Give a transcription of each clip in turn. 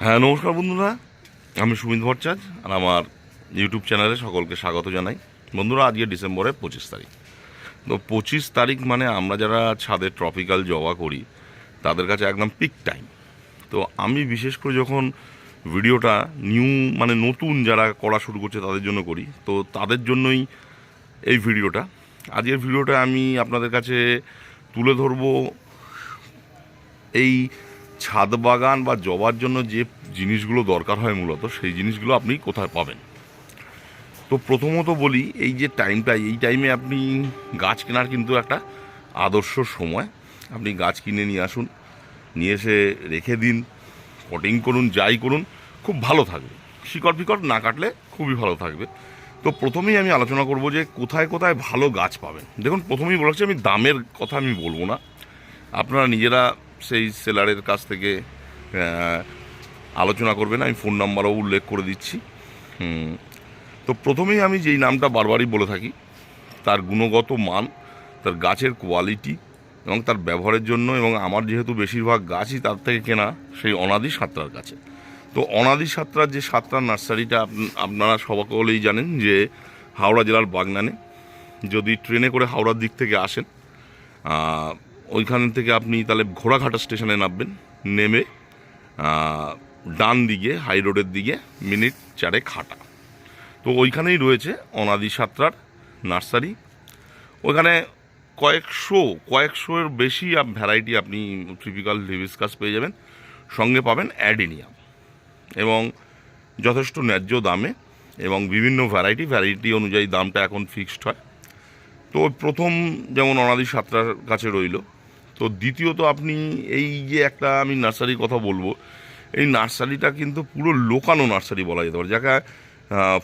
হ্যাঁ, নমস্কার বন্ধুরা। আমি সুমিত ভট্টাচার্য আর আমার ইউটিউব চ্যানেলে সকলকে স্বাগত জানাই। বন্ধুরা, আজকে ডিসেম্বরের 25 তারিখ। তো 25 তারিখ মানে আমরা যারা ছাদে ট্রপিক্যাল জবা করি তাদের কাছে একদম পিক টাইম। তো আমি বিশেষ করে যখন ভিডিওটা মানে নতুন যারা করা শুরু করছে তাদের জন্য করি, তো তাদের জন্যই এই ভিডিওটা। আজকের ভিডিওটা আমি আপনাদের কাছে তুলে ধরবো এই ছাদ বাগান বা জবার জন্য যে জিনিসগুলো দরকার হয় মূলত সেই জিনিসগুলো আপনি কোথায় পাবেন। তো প্রথমত বলি, এই যে টাইমটা, এই টাইমে আপনি গাছ কেনার কিন্তু একটা আদর্শ সময়। আপনি গাছ কিনে নিয়ে আসুন, নিয়ে এসে রেখে দিন, পটিং করুন, যাই করুন, খুব ভালো থাকবে। শিকড় ফিকড় না কাটলে খুবই ভালো থাকবে। তো প্রথমেই আমি আলোচনা করব যে কোথায় কোথায় ভালো গাছ পাবেন। দেখুন, প্রথমেই বলেছি আমি দামের কথা আমি বলবো না, আপনারা নিজেরা সেই সেলারের কাছ থেকে আলোচনা করবেন। আমি ফোন নাম্বারও উল্লেখ করে দিচ্ছি। তো প্রথমেই আমি যেই নামটা বারবারই বলে থাকি, তার গুণগত মান, তার গাছের কোয়ালিটি এবং তার ব্যবহারের জন্য, এবং আমার যেহেতু বেশিরভাগ গাছই তার থেকে কেনা, সেই অনাদি সাঁতরার কাছে। তো অনাদি সাঁতরার যে সাঁতরার নার্সারিটা আপনারা সকলেই জানেন যে হাওড়া জেলার বাগনানে। যদি ট্রেনে করে হাওড়ার দিক থেকে আসেন, ওইখান থেকে আপনি তাহলে ঘোড়াঘাটা স্টেশনে নামবেন, নেমে ডান দিকে হাই রোডের দিকে মিনিট 4 হাঁটা। তো ওইখানেই রয়েছে অনাদি সাঁতরার নার্সারি। ওইখানে কয়েকশোর বেশি ভ্যারাইটি আপনি ট্রপিক্যাল হিবিস্কাস পেয়ে যাবেন, সঙ্গে পাবেন অ্যাডেনিয়াম, এবং যথেষ্ট ন্যায্য দামে, এবং বিভিন্ন ভ্যারাইটি অনুযায়ী দামটা এখন ফিক্সড হয়। তো প্রথম যেমন অনাদি সাঁতরার কাছে রইল। তো দ্বিতীয়ত, আপনি এই যে একটা আমি নার্সারির কথা বলবো, এই নার্সারিটা কিন্তু পুরো লোকানো নার্সারি বলা যেতে পারে, যাকে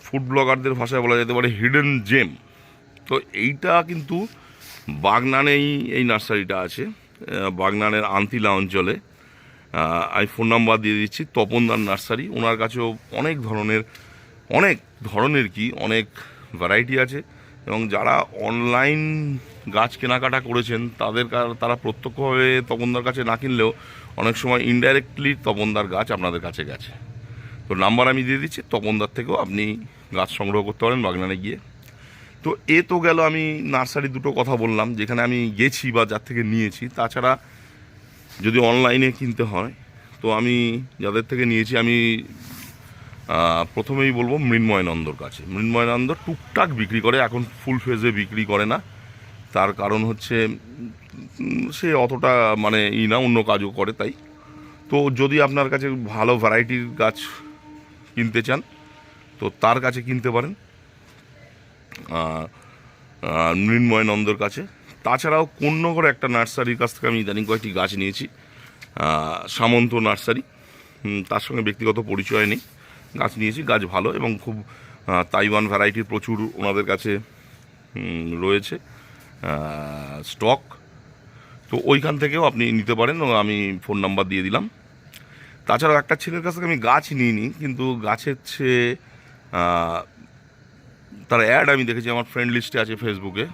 ফুড ব্লগারদের ভাষায় বলা যেতে পারে হিডেন জেম। তো এইটা কিন্তু বাগনানেই এই নার্সারিটা আছে, বাগনানের আন্তিলা অঞ্চলে। আমি ফোন নাম্বার দিয়ে দিচ্ছি, তপনদার নার্সারি। ওনার কাছেও অনেক ধরনের অনেক ভ্যারাইটি আছে, এবং যারা অনলাইন গাছ কেনাকাটা করেছেন তারা প্রত্যক্ষভাবে তপনদার কাছে না কিনলেও অনেক সময় ইনডাইরেক্টলি তপনদার গাছ আপনাদের কাছে গেছে। তো নাম্বার আমি দিয়ে দিচ্ছি, তপনদার থেকেও আপনি গাছ সংগ্রহ করতে পারেন বাগনানে গিয়ে। তো তো গেল আমি নার্সারি দুটো কথা বললাম যেখানে আমি গেছি বা যার থেকে নিয়েছি। তাছাড়া যদি অনলাইনে কিনতে হয়, তো আমি যাদের থেকে নিয়েছি, আমি প্রথমেই বলবো মৃন্ময়নন্দর কাছে। মৃন্ময়নন্দ টুকটাক বিক্রি করে, এখন ফুল ফেজে বিক্রি করে না। তার কারণ হচ্ছে সে অতটা মানে না, অন্য কাজও করে তাই। তো যদি আপনার কাছে ভালো ভ্যারাইটির গাছ কিনতে চান, তো তার কাছে কিনতে পারেন, মৃন্ময়নন্দর কাছে। তাছাড়াও কন্যগড় একটা নার্সারির কাছ থেকে আমি ইদানিং কয়েকটি গাছ নিয়েছি, সামন্ত নার্সারি। তার সঙ্গে ব্যক্তিগত পরিচয় নেই, গাছ নিয়েছি, গাছ ভালো, এবং খুব তাইওয়ান ভ্যারাইটির প্রচুর ওনাদের কাছে রয়েছে স্টক। তো ওইখান থেকেও আপনি নিতে পারেন, আমি ফোন নাম্বার দিয়ে দিলাম। তাছাড়াও একটা ছেলের কাছ থেকে আমি গাছ নিইনি, কিন্তু গাছের চেয়ে তার অ্যাড আমি দেখেছি, আমার ফ্রেন্ড লিস্টে আছে ফেসবুকে,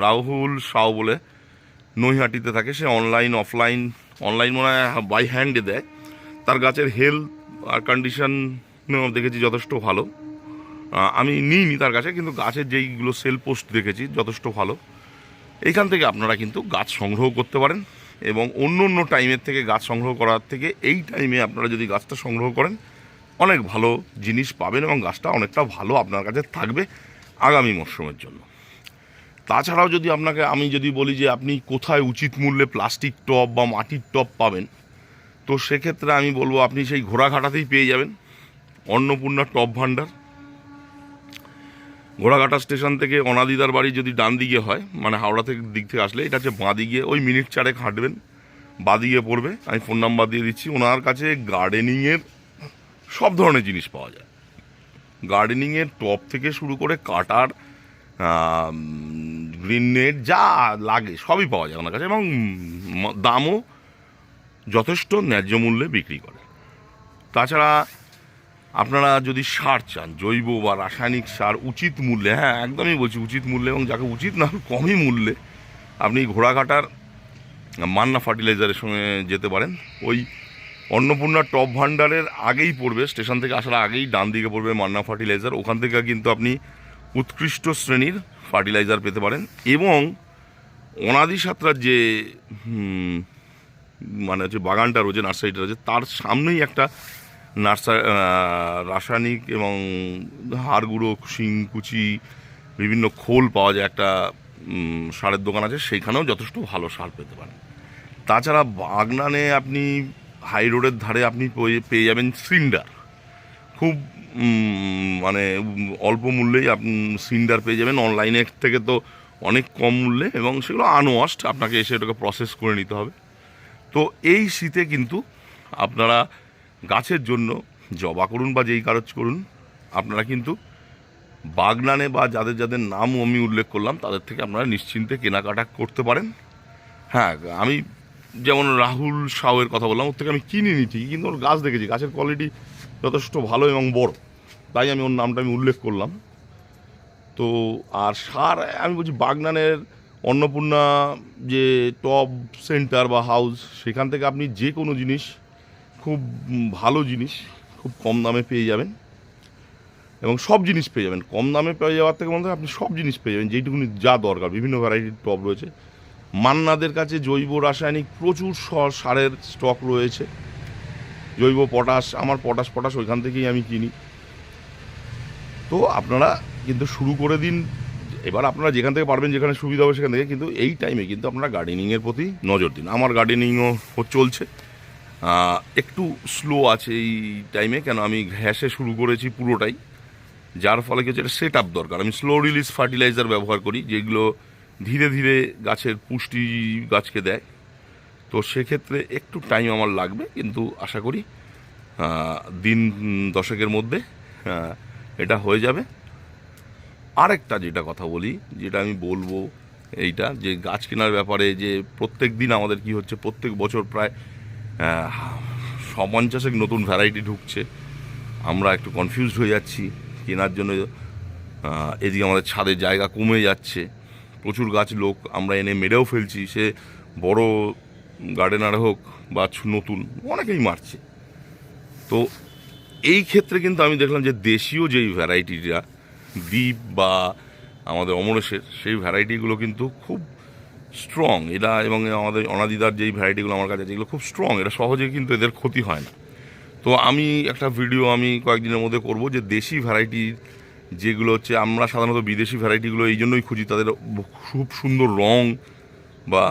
রাহুল সাউ বলে, নৈহাটিতে থাকে সে। অফলাইন মনে হয় বাই হ্যান্ডে দেয়। তার গাছের হেলথ আর কন্ডিশন দেখেছি যথেষ্ট ভালো। আমি নিইনি তার কাছে, কিন্তু গাছের যেইগুলো সেল পোস্ট দেখেছি যথেষ্ট ভালো। এইখান থেকে আপনারা কিন্তু গাছ সংগ্রহ করতে পারেন, এবং অন্য টাইমের থেকে গাছ সংগ্রহ করার থেকে এই টাইমে আপনারা যদি গাছটা সংগ্রহ করেন, অনেক ভালো জিনিস পাবেন, এবং গাছটা অনেকটা ভালো আপনার কাছে থাকবে আগামী মরশুমের জন্য। তাছাড়াও আমি যদি বলি যে আপনি কোথায় উচিত মূল্যে প্লাস্টিক টব বা মাটির টব পাবেন, তো সেক্ষেত্রে আমি বলবো আপনি সেই ঘোড়াঘাটাতেই পেয়ে যাবেন অন্নপূর্ণা টব ভাণ্ডার। ঘোড়াঘাটা স্টেশন থেকে অনাদিদার বাড়ি যদি ডান দিকে হয়, মানে হাওড়া দিক থেকে আসলে, এটা হচ্ছে বাঁ দিকে, ওই মিনিট 4 হাঁটবেন, বাঁ দিকে পড়বে। আমি ফোন নাম্বার দিয়ে দিচ্ছি। ওনার কাছে গার্ডেনিংয়ের সব ধরনের জিনিস পাওয়া যায়, গার্ডেনিংয়ের টব থেকে শুরু করে কাটার, গ্রিন নেট, যা লাগে সবই পাওয়া যায় ওনার কাছে, এবং দামও যথেষ্ট ন্যায্য মূল্যে বিক্রি করে। তাছাড়া আপনারা যদি সার চান, জৈব বা রাসায়নিক সার উচিত মূল্যে, হ্যাঁ একদমই বলছি উচিত মূল্যে, এবং যাকে উচিত না কমই মূল্যে, আপনি ঘোড়াঘাটার মান্না ফার্টিলাইজারের সঙ্গে যেতে পারেন। ওই অন্নপূর্ণা টপ ভান্ডারের আগেই পড়বে, স্টেশন থেকে আসার আগেই ডান দিকে পড়বে মান্না ফার্টিলাইজার। ওখান থেকে কিন্তু আপনি উৎকৃষ্ট শ্রেণীর ফার্টিলাইজার পেতে পারেন। এবং অনাদি সাঁতরার যে মানে হচ্ছে বাগানটা রয়েছে, নার্সারিটা রয়েছে, তার সামনেই একটা রাসায়নিক এবং হাড় গুঁড়ো, শিংকুচি, বিভিন্ন খোল পাওয়া যায় একটা সারের দোকান আছে, সেইখানেও যথেষ্ট ভালো সার পেতে পারেন। তাছাড়া বাগনানে আপনি হাই রোডের ধারে আপনি পেয়ে যাবেন সিন্ডার, খুব মানে অল্প মূল্যেই আপনি সিন্ডার পেয়ে যাবেন অনলাইনের থেকে, তো অনেক কম মূল্যে, এবং সেগুলো আনওয়াশড, আপনাকে এসে ওটাকে প্রসেস করে নিতে হবে। তো এই শীতে কিন্তু আপনারা গাছের জন্য জবা করুন বা যেই কাজ করুন, আপনারা কিন্তু বাগনানে বা যাদের যাদের নাম আমি উল্লেখ করলাম তাদের থেকে আপনারা নিশ্চিন্তে কেনাকাটা করতে পারেন। হ্যাঁ, আমি যেমন রাহুল সাউয়ের কথা বললাম, ওর থেকে আমি কিনিনি ঠিকই, কিন্তু ওর গাছ দেখেছি, গাছের কোয়ালিটি যথেষ্ট ভালো এবং বড়, তাই আমি ওর নামটা আমি উল্লেখ করলাম। তো আর সার আমি বলছি বাগনানের অন্নপূর্ণা যে টপ সেন্টার বা হাউস, সেখান থেকে আপনি যে কোনো জিনিস, খুব ভালো জিনিস খুব কম দামে পেয়ে যাবেন, এবং সব জিনিস পেয়ে যাবেন। কম দামে পেয়ে যাওয়ার থেকে মনে হয় আপনি সব জিনিস পেয়ে যাবেন, যেইটুকুনি যা দরকার। বিভিন্ন ভ্যারাইটির টপ রয়েছে। মান্নাদের কাছে জৈব রাসায়নিক প্রচুর সারের স্টক রয়েছে, জৈব পটাশ, আমার পটাশ ওইখান থেকেই আমি কিনি। তো আপনারা কিন্তু শুরু করে দিন। এবার আপনারা যেখান থেকে পারবেন, যেখানে সুবিধা হবে সেখান থেকে, কিন্তু এই টাইমে কিন্তু আপনারা গার্ডেনিংয়ের প্রতি নজর দিন। আমার গার্ডেনিংও চলছে, একটু স্লো আছে এই টাইমে, কেন আমি ঘ্যাসে শুরু করেছি পুরোটাই, যার ফলে কিছু একটা সেট আপ দরকার। আমি স্লো রিলিজ ফার্টিলাইজার ব্যবহার করি, যেগুলো ধীরে ধীরে গাছের পুষ্টি গাছকে দেয়। তো সেক্ষেত্রে একটু টাইম আমার লাগবে, কিন্তু আশা করি দিন 10-এর মধ্যে এটা হয়ে যাবে। আরেকটা যেটা কথা বলি, যেটা আমি বলবো, এইটা যে গাছ কেনার ব্যাপারে, যে প্রত্যেক দিন আমাদের কি হচ্ছে, প্রত্যেক বছর প্রায় 50 নতুন ভ্যারাইটি ঢুকছে। আমরা একটু কনফিউজড হয়ে যাচ্ছি কেনার জন্য। এদিকে আমাদের ছাদের জায়গা কমে যাচ্ছে, প্রচুর গাছ লোক আমরা এনে মেরেও ফেলছি, সে বড় গার্ডেনার হোক বা নতুন, অনেকেই মারছে। তো এই ক্ষেত্রে কিন্তু আমি দেখলাম যে দেশীয় যেই ভ্যারাইটিটা, দ্বীপ বা আমাদের অমরেশের, সেই ভ্যারাইটিগুলো কিন্তু খুব স্ট্রং এরা, এবং আমাদের অনাদিদার যেই ভ্যারাইটিগুলো আমার কাছে, যেগুলো খুব স্ট্রং, এটা সহজে কিন্তু এদের ক্ষতি হয় না। তো আমি একটা ভিডিও আমি কয়েকদিনের মধ্যে করব, যে দেশি ভ্যারাইটি যেগুলো হচ্ছে, আমরা সাধারণত বিদেশি ভ্যারাইটিগুলো এই জন্যই খুঁজি, তাদের খুব সুন্দর রং বা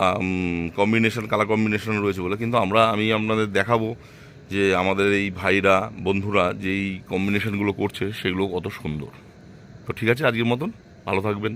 কম্বিনেশন, কালার কম্বিনেশন রয়েছে বলে, কিন্তু আমি আপনাদের দেখাবো যে আমাদের এই ভাইরা, বন্ধুরা যেই কম্বিনেশনগুলো করছে সেগুলো কত সুন্দর। তো ঠিক আছে, আজকের মতন ভালো থাকবেন।